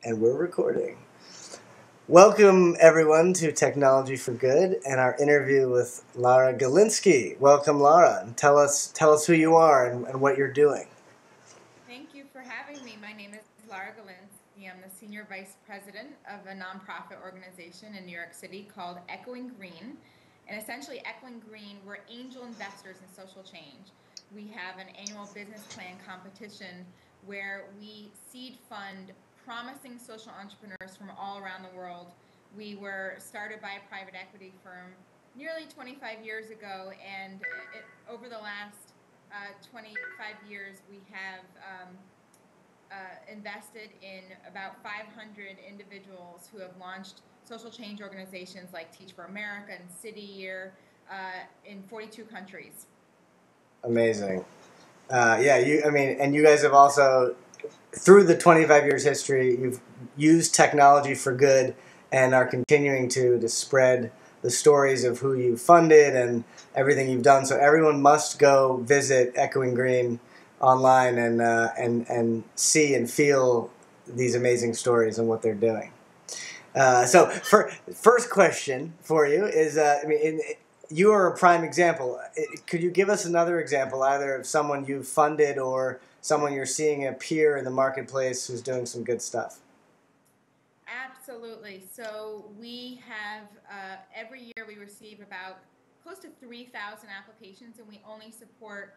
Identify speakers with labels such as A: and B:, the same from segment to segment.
A: And we're recording. Welcome, everyone, to Technology for Good and our interview with Lara Galinsky. Welcome, Lara. And tell us who you are and what you're doing.
B: Thank you for having me. My name is Lara Galinsky. I'm the Senior Vice President of a nonprofit organization in New York City called Echoing Green. And essentially, Echoing Green, we're angel investors in social change. We have an annual business plan competition where we seed fund promising social entrepreneurs from all around the world. We were started by a private equity firm nearly 25 years ago, and over the last 25 years, we have invested in about 500 individuals who have launched social change organizations like Teach for America and City Year in 42 countries.
A: Amazing. And you guys have also, through the 25 years history, you've used technology for good and are continuing to spread the stories of who you funded and everything you've done. So everyone must go visit Echoing Green online and see and feel these amazing stories and what they're doing. First question for you is, you are a prime example. Could you give us another example, either of someone you've funded or someone you're seeing appear in the marketplace who's doing some good stuff?
B: Absolutely. So we have, every year we receive about close to 3,000 applications, and we only support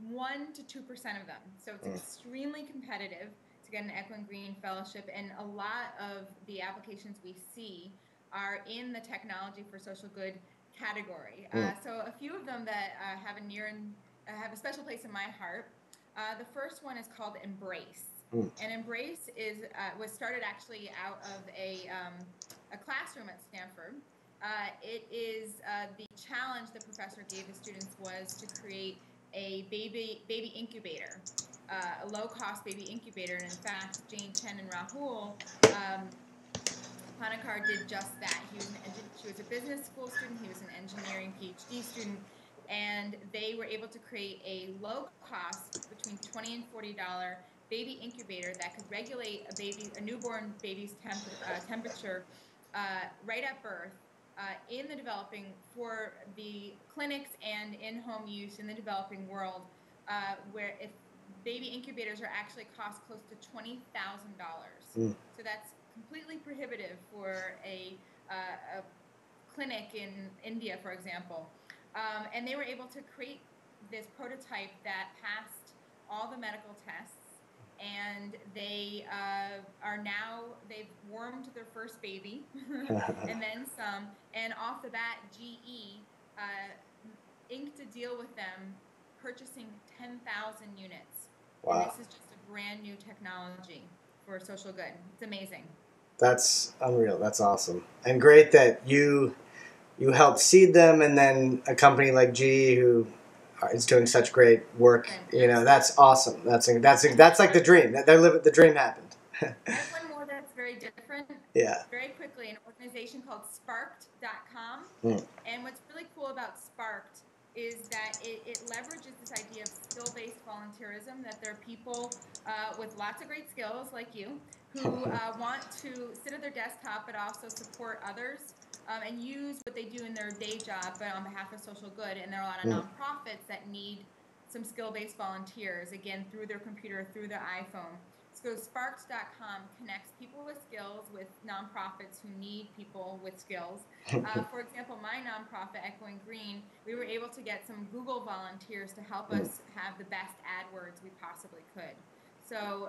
B: 1 to 2% of them. So it's extremely competitive to get an Echoing Green Fellowship, and a lot of the applications we see are in the Technology for Social Good category. So a few of them that have a special place in my heart. The first one is called Embrace. And Embrace was started actually out of a classroom at Stanford. It is the challenge the professor gave the students was to create a baby incubator, a low-cost baby incubator. And in fact, Jane Chen and Rahul Panakar did just that. She was a business school student. He was an engineering PhD student. And they were able to create a low-cost, between $20 and $40 baby incubator that could regulate a newborn baby's temperature right at birth for the clinics and in-home use in the developing world, where if baby incubators are actually cost close to $20,000. So that's completely prohibitive for a clinic in India, for example. And they were able to create this prototype that passed all the medical tests, and they've wormed their first baby and then some. And off the bat, GE inked a deal with them, purchasing 10,000 units. Wow. And this is just a brand new technology for social good. It's amazing.
A: That's unreal. That's awesome. And great that you helped seed them, and then a company like GE who is doing such great work. That's awesome. That's like the dream. The dream happened.
B: I have one more that's very different.
A: Yeah.
B: Very quickly, an organization called Sparked.com. And what's really cool about Sparked is that it leverages this idea of skill-based volunteerism, that there are people with lots of great skills like you who want to sit at their desktop but also support others and use what they do in their day job but on behalf of social good. And there are a lot of nonprofits that need some skill-based volunteers, again, through their computer, through their iPhone. So Sparks.com connects people with skills with nonprofits who need people with skills. For example, my nonprofit, Echoing Green, we were able to get some Google volunteers to help us have the best AdWords we possibly could. So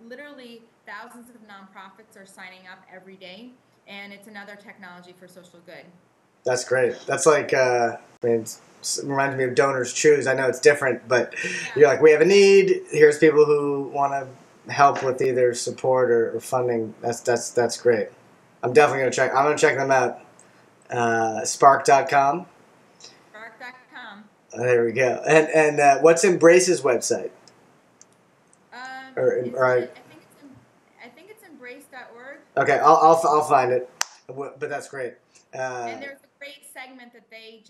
B: literally thousands of nonprofits are signing up every day, and it's another technology for social good.
A: That's great. That's like, it reminds me of Donors Choose. I know it's different, but you're like, we have a need. Here's people who want to help with either support or funding. That's great. I'm definitely going to check. I'm going to check them out. Spark.com.
B: Spark.com.
A: There we go. And what's Embrace's website?
B: I think it's embrace.org.
A: Okay, I'll find it. But that's great.
B: And there's a great segment that they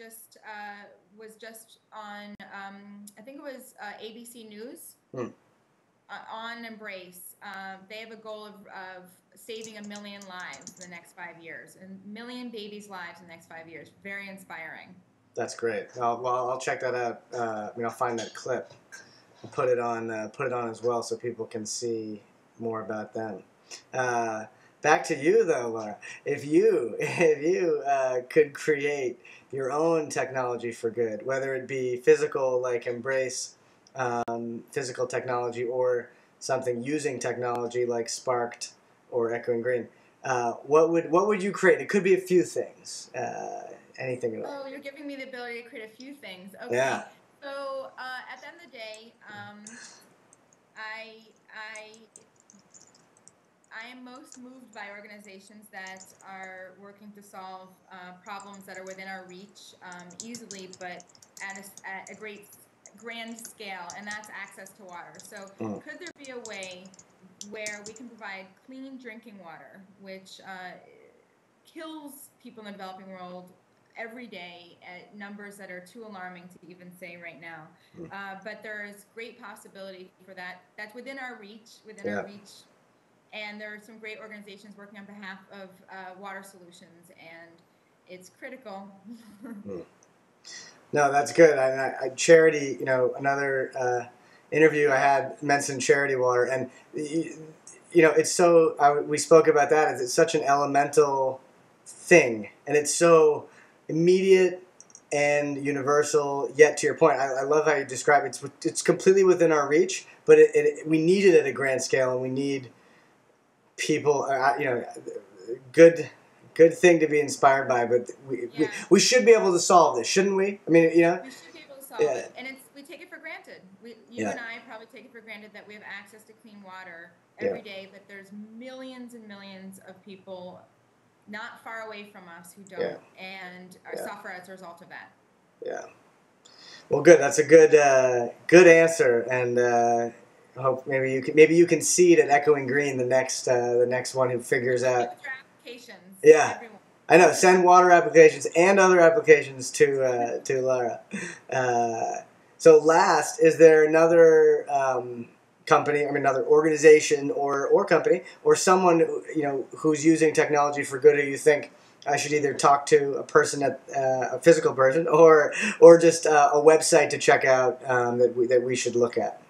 B: was just on. I think it was ABC News. on Embrace, they have a goal of saving 1 million lives in the next 5 years, and 1 million babies' lives in the next 5 years. Very inspiring.
A: That's great. Well, I'll check that out. I'll find that clip and put it on as well, so people can see more about them. Back to you though, Lara. If you could create your own technology for good, whether it be physical like Embrace, physical technology, or something using technology like Sparked or Echoing Green, what would you create? It could be a few things. Anything at all.
B: Oh, you're giving me the ability to create a few things. Okay.
A: Yeah.
B: So at the end of the day, I am most moved by organizations that are working to solve problems that are within our reach easily, but at a grand scale, and that's access to water. So could there be a way where we can provide clean drinking water, which kills people in the developing world every day at numbers that are too alarming to even say right now. But there is great possibility for that. That's within our reach, And there are some great organizations working on behalf of water solutions, and it's critical.
A: No, that's good. Charity, another interview I had mentioned charity water, and it's so. We spoke about that. It's such an elemental thing, and it's so immediate and universal. Yet, to your point, I love how you describe it. It's completely within our reach, but we need it at a grand scale, and we need people. Good thing to be inspired by, but we should be able to solve this, shouldn't we? I mean,
B: we should be able to solve it, and we take it for granted. You and I probably take it for granted that we have access to clean water every day, but there's millions and millions of people not far away from us who don't, and suffer as a result of that.
A: Yeah. Well, good. That's a good answer, and I hope maybe you can seed at Echoing Green the next one who figures out.
B: Applications.
A: Yeah.
B: Everyone.
A: I know. Send water applications and other applications to Lara. So last, is there another company, another organization or company or someone who's using technology for good who you think I should either talk to a person a physical person or just a website to check out that we should look at?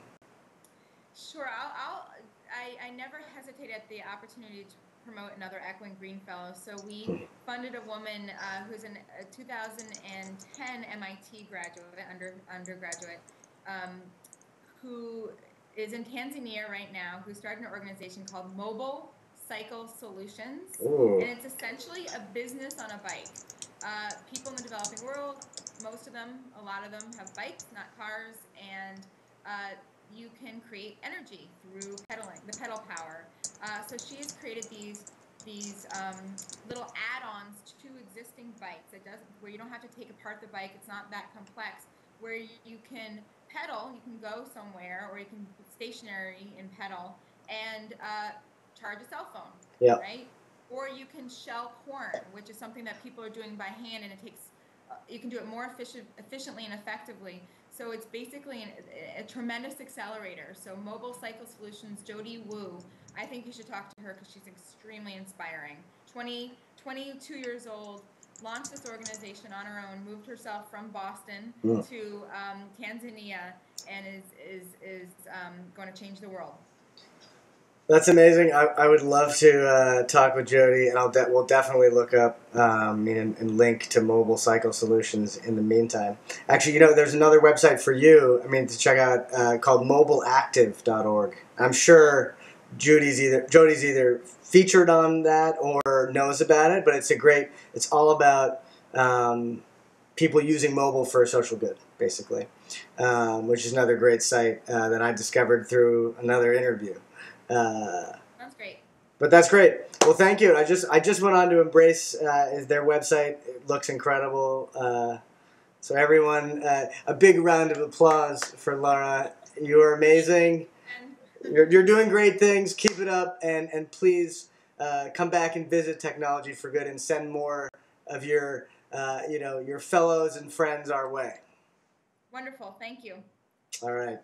B: Sure. I never hesitate at the opportunity to promote another Echoing Green Fellow. So we funded a woman who's a 2010 MIT undergraduate, who is in Tanzania right now, who started an organization called Mobile Cycle Solutions.
A: Ooh.
B: And it's essentially a business on a bike. People in the developing world, a lot of them have bikes, not cars, and you can create energy through pedaling, the pedal power. So she has created these little add-ons to existing bikes. Where you don't have to take apart the bike. It's not that complex. Where you can pedal, you can go somewhere, or you can be stationary and pedal and charge a cell phone.
A: Yeah.
B: Right. Or you can shell corn, which is something that people are doing by hand, and you can do it more efficiently and effectively. So it's basically a tremendous accelerator. So Mobile Cycle Solutions, Jody Wu, I think you should talk to her because she's extremely inspiring. 22 years old, launched this organization on her own, moved herself from Boston to Tanzania, and is going to change the world.
A: That's amazing. I would love to talk with Jody, and we'll definitely look up and link to Mobile Cycle Solutions in the meantime. Actually, there's another website for you, to check out called mobileactive.org. I'm sure Jody's either featured on that or knows about it, but it's all about people using mobile for social good, basically, which is another great site that I discovered through another interview.
B: That's great.
A: But that's great. Well, thank you. I just went on to Embrace their website. It looks incredible. So everyone, a big round of applause for Lara. You are amazing. You're doing great things. Keep it up, and please come back and visit Technology for Good and send more of your your fellows and friends our way.
B: Wonderful. Thank you.
A: All right.